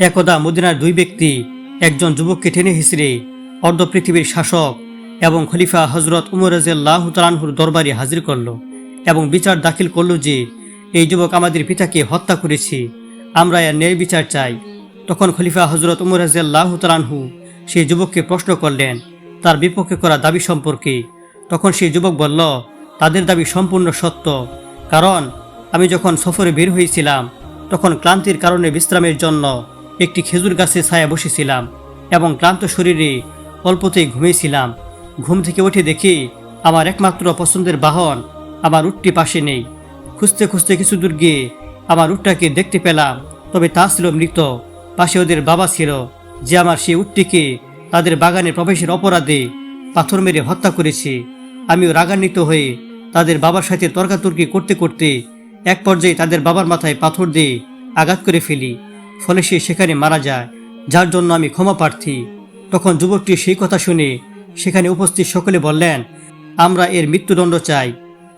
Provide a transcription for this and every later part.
একদা মদিনার দুই ব্যক্তি একজন যুবককে টেনে হিঁচড়ে অর্ধ পৃথিবীর শাসক এবং খলিফা হজরত উমর রাদিয়াল্লাহু তাআলা আনহুর দরবারে হাজির করল এবং বিচার দাখিল করল যে এই যুবক আমাদের পিতাকে হত্যা করেছে, আমরা এর ন্যায় বিচার চাই। তখন খলিফা হজরত উমর রাদিয়াল্লাহু তাআলা আনহু সেই যুবককে প্রশ্ন করলেন তার বিপক্ষে করা দাবি সম্পর্কে। তখন সেই যুবক বলল, তাদের দাবি সম্পূর্ণ সত্য, কারণ আমি যখন সফরে বের হয়েছিলাম তখন ক্লান্তির কারণে বিশ্রামের জন্য একটি খেজুর গাছের ছায়া বসেছিলাম এবং ক্লান্ত শরীরে অল্পতেই ঘুমিয়েছিলাম। ঘুম থেকে উঠে দেখি আমার একমাত্র পছন্দের বাহন আমার উটটি পাশে নেই। খুঁজতে খুঁজতে কিছু দূর গিয়ে আমার উটটাকে দেখতে পেলাম, তবে তা ছিল মৃত। পাশে ওদের বাবা ছিল, যে আমার সেই উটটিকে তাদের বাগানে প্রবেশের অপরাধে পাথর মেরে হত্যা করেছে। আমিও রাগান্বিত হয়ে তাদের বাবার সাথে তর্কাতর্কি করতে করতে এক পর্যায়ে তাদের বাবার মাথায় পাথর দিয়ে আঘাত করে ফেলি, ফলে সে সেখানে মারা যায়, যার জন্য আমি ক্ষমা প্রার্থী। তখন যুবকটি সেই কথা শুনে সেখানে উপস্থিত সকলে বললেন, আমরা এর মৃত্যুদণ্ড চাই।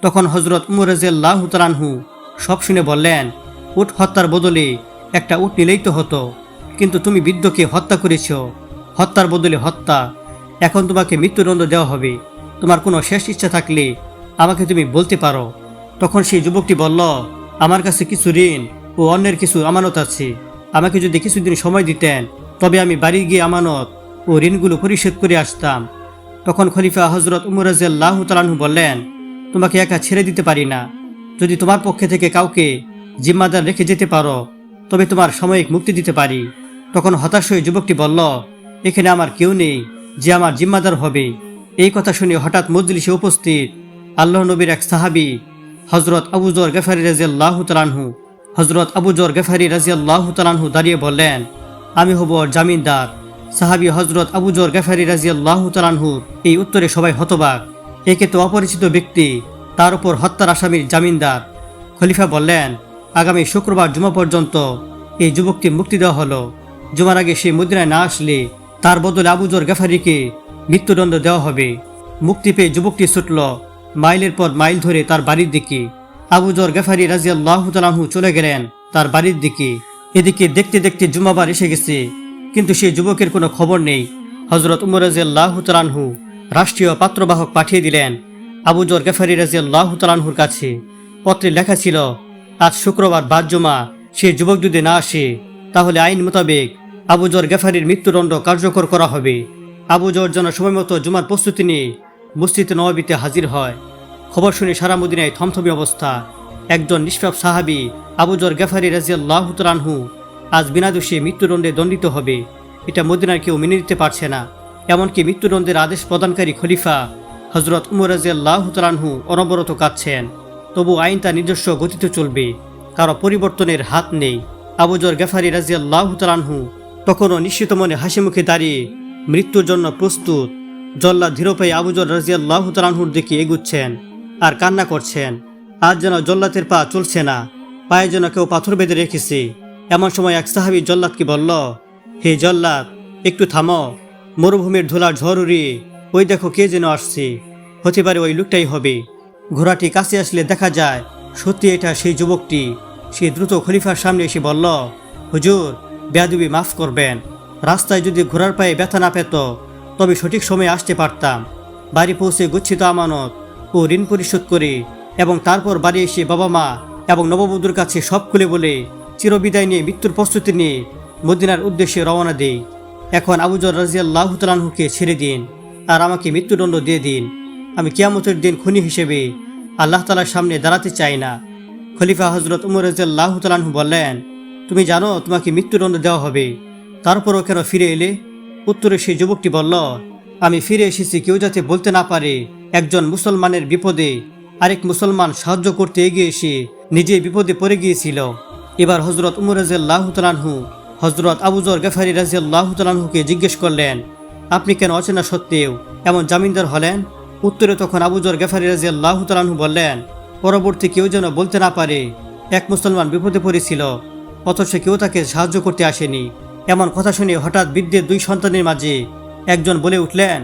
তখন হজরত উমর রাদিয়াল্লাহু তাআলা আনহু সব শুনে বললেন, উট হত্যার বদলে একটা উট নিলেই তো হতো, কিন্তু তুমি বৃদ্ধকে হত্যা করেছ, হত্যার বদলে হত্যা। এখন তোমাকে মৃত্যুদণ্ড দেওয়া হবে। তোমার কোনো শেষ ইচ্ছা থাকলে আমাকে তুমি বলতে পারো। তখন সেই যুবকটি বলল, আমার কাছে কিছু ঋণ ও অন্যের কিছু আমানত আছে। আমাকে যদি কিছুদিন সময় দিতেন তবে আমি বাড়ি গিয়ে আমানত ও ঋণগুলো পরিশোধ করে আসতাম। তখন খলিফা হজরত উমর রাদিয়াল্লাহু তাআলা আনহু বললেন, তোমাকে একা ছেড়ে দিতে পারি না। যদি তোমার পক্ষে থেকে কাউকে জিম্মাদার রেখে যেতে পারো তবে তোমার সাময়িক মুক্তি দিতে পারি। তখন হতাশ হয়ে যুবকটি বলল, এখানে আমার কেউ নেই যে আমার জিম্মাদার হবে। এই কথা শুনে হঠাৎ মজলিসে উপস্থিত আল্লাহ নবীর এক সাহাবী হজরত আবু যর গফারী রাদিয়াল্লাহু তাআলা আনহু হজরত আবু যর গফারী রাদিয়াল্লাহু তাআলা আনহু দাঁড়িয়ে বললেন, আমি হব ওর জামিনদার। সাহাবী হজরত আবু যর গফারী রাদিয়াল্লাহু তাআলা আনহুর এই উত্তরে সবাই হতবাক। একে তো অপরিচিত ব্যক্তি, তার উপর হত্যার আসামির জামিনদার। খলিফা বললেন, আগামী শুক্রবার জুমা পর্যন্ত এই যুবককে মুক্তি দেওয়া হলো। জুমার আগে সে মদিনায় না আসলে তার বদলে আবু যর গফারীকে মৃত্যুদণ্ড দেওয়া হবে। মুক্তি পেয়ে যুবকটি ছুটল মাইলের পর মাইল ধরে তার বাড়ির দিকে। আবু যর গফারী রাদিয়াল্লাহু তাআলা আনহু চলে গেলেন তার বাড়ির দিকে। এদিকে দেখতে দেখতে জুমাবার এসে গেছে, কিন্তু সেই যুবকের কোনো খবর নেই। হজরত উমর রাদিয়াল্লাহু তাআলা আনহু রাষ্ট্রীয় পাত্রবাহক পাঠিয়ে দিলেন আবু যর গফারী রাদিয়াল্লাহু তাআলা আনহুর কাছে। পত্রে লেখা ছিল, আজ শুক্রবার বাদ জুমা, সে যুবক যদি না আসে তাহলে আইন মোতাবেক আবু যর গফারীর মৃত্যুদণ্ড কার্যকর করা হবে। আবু যর যেন সময়মতো জুমার প্রস্তুতি নিয়ে মসজিদে নববীতে হাজির হয়। খবর শুনে সারা মদিনায় থমথমে অবস্থা। একজন নিষ্পাপ সাহাবী আবু যর গফারী রাদিয়াল্লাহু তাআলা আনহু আজ বিনা দোষে মৃত্যুদণ্ডে দণ্ডিত হবে, এটা মদিনার কেউ মেনে নিতে পারছে না। এমনকি মৃত্যুদণ্ডের আদেশ প্রদানকারী খলিফা হজরত উমর রাদিয়াল্লাহু তাআলা আনহু অনবরত কাঁদছেন। তবু আইন তার নিজস্ব গতিতে চলবে, কারো পরিবর্তনের হাত নেই। আবু যর গফারী রাদিয়াল্লাহু তাআলা আনহু তখনও নিশ্চিত মনে হাসি মুখে দাঁড়িয়ে মৃত্যুর জন্য প্রস্তুত। জল্লাদ ধীর পায়ে আবু যর রাদিয়াল্লাহু তাআলা আনহুর দিকে এগুচ্ছেন আর কান্না করছেন। আজ যেন জল্লাদের পা চলছে না, পায়ে যেন কেউ পাথর বেঁধে রেখেছে। এমন সময় এক সাহাবী জল্লাদকে বলল, হে জল্লাদ, একটু থামো। মরুভূমির ধুলার ঝড় উড়িয়ে ওই দেখো কে যেন আসছে, হতে পারে ওই লোকটাই হবে। ঘোড়াটি কাছে আসলে দেখা যায় সত্যি এটা সেই যুবকটি। সে দ্রুত খলিফার সামনে এসে বলল, হুজুর, বেয়াদবি মাফ করবেন। রাস্তায় যদি ঘোড়ার পায়ে ব্যথা না পেত তবে সঠিক সময়ে আসতে পারতাম। বাড়ি পৌঁছে গচ্ছিত আমানত ও ঋণ পরিশোধ করে এবং তারপর বাড়ি এসে বাবা মা এবং নববধূর কাছে সব খুলে বলে চিরবিদায় নিয়ে মৃত্যুর প্রস্তুতি নিয়ে মদিনার উদ্দেশ্যে রওনা দেই। এখন আবু যর রাদিয়াল্লাহু তাআলা আনহুকে ছেড়ে দিন আর আমাকে মৃত্যুদণ্ড দিয়ে দিন। আমি কিয়ামতের দিন খুনি হিসেবে আল্লাহ তাআলার সামনে দাঁড়াতে চাই না। খলিফা হজরত উমর রাদিয়াল্লাহু তাআলা আনহু বললেন, তুমি জানো তোমাকে মৃত্যুদণ্ড দেওয়া হবে, তারপরও কেন ফিরে এলে? উত্তরে সেই যুবকটি বলল, আমি ফিরে এসেছি কেউ যাতে বলতে না পারে একজন মুসলমানের বিপদে আরেক মুসলমান সাহায্য করতে এগিয়ে এসে নিজে বিপদে পড়ে গিয়েছিল। এবার হজরত উমর রাদিয়াল্লাহু তাআলা আনহু হজরত আবু যর গফারী রাদিয়াল্লাহু তাআলা আনহুকে জিজ্ঞেস করলেন, আপনি কেন অচেনা সত্ত্বেও এমন জামিনদার হলেন? উত্তরে তখন আবু যর গফারী রাদিয়াল্লাহু তাআলা আনহু বললেন, পরবর্তী কেউ যেন বলতে না পারে এক মুসলমান বিপদে পড়েছিল অথচ কেউ তাকে সাহায্য করতে আসেনি। এমন কথা শুনে হঠাৎ বৃদ্ধের দুই সন্তানের মাঝে একজন বলে উঠলেন,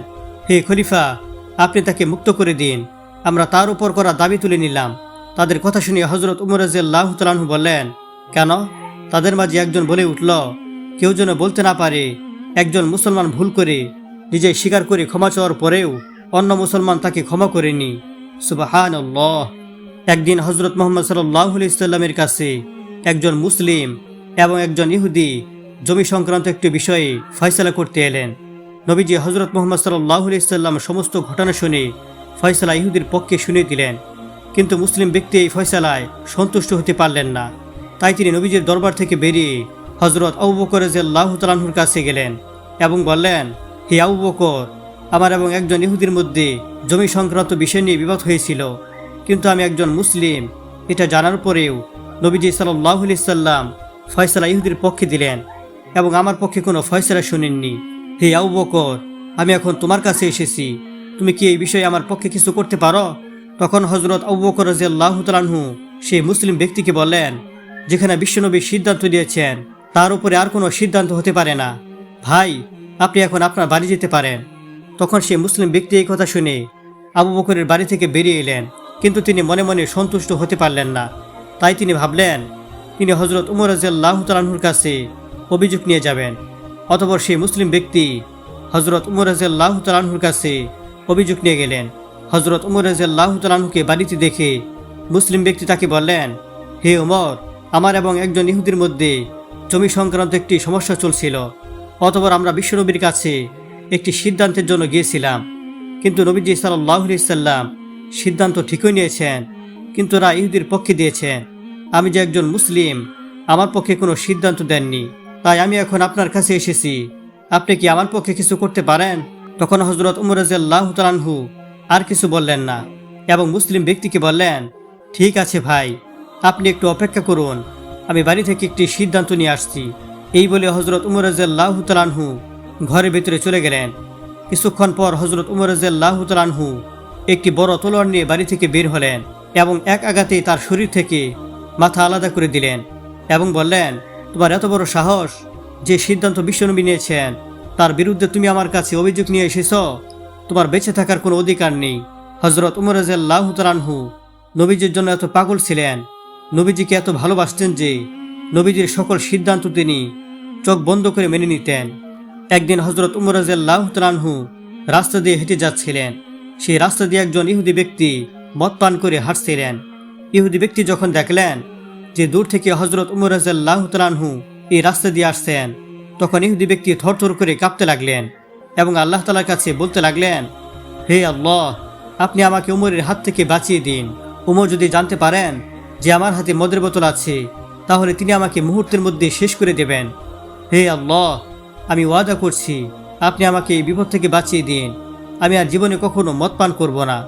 হে খলিফা, আপনি তাকে মুক্ত করে দিন, আমরা তার উপর করা দাবি তুলে নিলাম। তাদের কথা শুনে হজরত উমর রাদিয়াল্লাহু তাআলা আনহু বললেন, কেন? তাদের মাঝে একজন বলে উঠল, কেউ যেন বলতে না পারে একজন মুসলমান ভুল করে নিজে স্বীকার করে ক্ষমা চাওয়ার পরেও অন্য মুসলমান তাকে ক্ষমা করেনি। সুবহানাল্লাহ। একদিন হযরত মুহাম্মদ সাল্লাল্লাহু আলাইহি সাল্লামের কাছে একজন মুসলিম এবং একজন ইহুদি জমি সংক্রান্ত একটি বিষয়ে ফয়সালা করতে এলেন। নবীজি হযরত মুহাম্মদ সাল্লাল্লাহু আলাইহি সাল্লাম সমস্ত ঘটনা শুনে ফয়সালা ইহুদির পক্ষে শুনিয়ে দিলেন। কিন্তু মুসলিম ব্যক্তি এই ফয়সালায় সন্তুষ্ট হতে পারলেন না। তাই তিনি নবীজির দরবার থেকে বেরিয়ে হযরত আবু বকর রাদিয়াল্লাহু তাআলা আনহুর কাছে গেলেন এবং বললেন, হে আবু বকর, আমার এবং একজন ইহুদির মধ্যে জমি সংক্রান্ত বিষয় নিয়ে বিবাদ হয়েছিল, কিন্তু আমি একজন মুসলিম এটা জানার পরেও নবীজি সাল্লাল্লাহু আলাইহি সাল্লাম ফয়সালা ইহুদির পক্ষে দিলেন এবং আমার পক্ষে কোনো ফয়সালা শুনেননি। হে আবু বকর, আমি এখন তোমার কাছে এসেছি, তুমি কি এই বিষয়ে আমার পক্ষে কিছু করতে পারো? তখন হযরত আবু বকর রাদিয়াল্লাহু তাআলা আনহু সেই মুসলিম ব্যক্তিকে বললেন, যেখানে বিশ্বনবী সিদ্ধান্ত দিয়েছেন তার উপরে আর কোনো সিদ্ধান্ত হতে পারে না। ভাই, আপনি এখন আপনার বাড়ি যেতে পারেন। তখন সেই মুসলিম ব্যক্তি এই কথা শুনে আবু বকরের বাড়ি থেকে বেরিয়ে এলেন, কিন্তু তিনি মনে মনে সন্তুষ্ট হতে পারলেন না। তাই তিনি ভাবলেন তিনি হযরত উমর রাদিয়াল্লাহু তাআলা আনহুর কাছে অভিযোগ নিয়ে যাবেন। অতঃপর সেই মুসলিম ব্যক্তি হযরত উমর রাদিয়াল্লাহু তাআলা আনহুর কাছে অভিযোগ নিয়ে গেলেন। হযরত উমর রাদিয়াল্লাহু তাআলা আনহুকে বাড়িতে দেখে মুসলিম ব্যক্তি তাকে বললেন, হে উমর, আমার এবং একজন ইহুদির মধ্যে জমি সংক্রান্ত একটি সমস্যা চলছিল। অতঃপর আমরা বিশ্বনবীর কাছে একটি সিদ্ধান্তের জন্য গিয়েছিলাম, কিন্তু নবীজি সাল্লাল্লাহু আলাইহি সাল্লাম সিদ্ধান্ত ঠিকই নিয়েছেন, কিন্তু ওরা ইহুদির পক্ষে দিয়েছেন। আমি যে একজন মুসলিম, আমার পক্ষে কোনো সিদ্ধান্ত দেননি, তাই আমি এখন আপনার কাছে এসেছি। আপনি কি আমার পক্ষে কিছু করতে পারেন? তখন হযরত উমর রাদিয়াল্লাহু তাআলা আনহু আর কিছু বললেন না এবং মুসলিম ব্যক্তিকে বললেন, ঠিক আছে ভাই, আপনি একটু অপেক্ষা করুন, আমি বাড়ি থেকে একটি সিদ্ধান্ত নিয়ে আসছি। এই বলে হযরত উমর রাদিয়াল্লাহু তাআলা আনহু ঘরের ভেতরে চলে গেলেন। কিছুক্ষণ পর হযরত উমর রাদিয়াল্লাহু তাআলা আনহু একটি বড় তলোয়ার নিয়ে বাড়ি থেকে বের হলেন এবং এক আঘাতেই তার শরীর থেকে মাথা আলাদা করে দিলেন এবং বললেন, তোমার এত বড় সাহস, যে সিদ্ধান্ত বিশ্বনবী নিয়েছেন তার বিরুদ্ধে তুমি আমার কাছে অভিযোগ নিয়ে এসেছ? তোমার বেঁচে থাকার কোনো অধিকার নেই। হযরত উমর রাদিয়াল্লাহু তাআলা আনহু নবীজির জন্য এত পাগল ছিলেন, নবীজিকে এত ভালোবাসতেন যে নবীজির সকল সিদ্ধান্ত তিনি চোখ বন্ধ করে মেনে নিতেন। একদিন হযরত উমর রাদিয়াল্লাহু তাআলা আনহু রাস্তা দিয়ে হেঁটে যাচ্ছিলেন। সেই রাস্তা দিয়ে একজন ইহুদি ব্যক্তি মদ পান করে হাঁটছিলেন। ইহুদি ব্যক্তি যখন দেখলেন যে দূর থেকে হযরত উমর রাদিয়াল্লাহু তাআলা আনহু এই রাস্তা দিয়ে আসছেন, তখন ইহুদি ব্যক্তি থরথর করে কাঁপতে লাগলেন এবং আল্লাহ তাআলার কাছে বলতে লাগলেন, হে আল্লাহ, আপনি আমাকে উমরের হাত থেকে বাঁচিয়ে দিন। উমর যদি জানতে পারেন যে আমার হাতে মদের বোতল আছে, তাহলে তিনি আমাকে মুহূর্তের মধ্যে শেষ করে দেবেন। হে আল্লাহ, আমি ওয়াদা করছি, আপনি আমাকে এই বিপদ থেকে বাঁচিয়ে দিন, আমি আর জীবনে কখনো মদ পান করব না।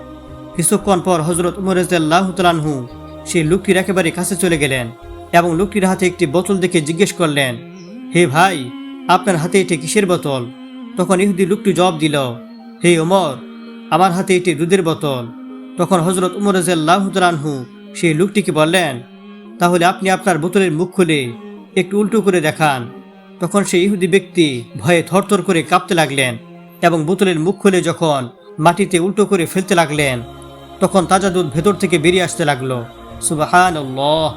কিছুক্ষণ পর হযরত উমর রাদিয়াল্লাহু তাআলা আনহু সেই লোকটির একেবারে কাছে চলে গেলেন এবং লোকটির হাতে একটি বোতল দেখে জিজ্ঞেস করলেন, হে ভাই, আপনার হাতে এটি কিসের বোতল? তখন ইহুদি লোকটি জবাব দিল, হে ওমর, আমার হাতে এটি দুধের বোতল। তখন হযরত উমর রাদিয়াল্লাহু তাআলা আনহু সেই লোকটিকে বললেন, তাহলে আপনি আপনার বোতলের মুখ খুলে একটু উল্টো করে দেখান। তখন সেই ইহুদি ব্যক্তি ভয়ে থরথর করে কাঁপতে লাগলেন এবং বোতলের মুখ খুলে যখন মাটিতে উল্টো করে ফেলতে লাগলেন, তখন তাজা দুধ ভেতর থেকে বেরিয়ে আসতে লাগলো। সুবহানাল্লাহ।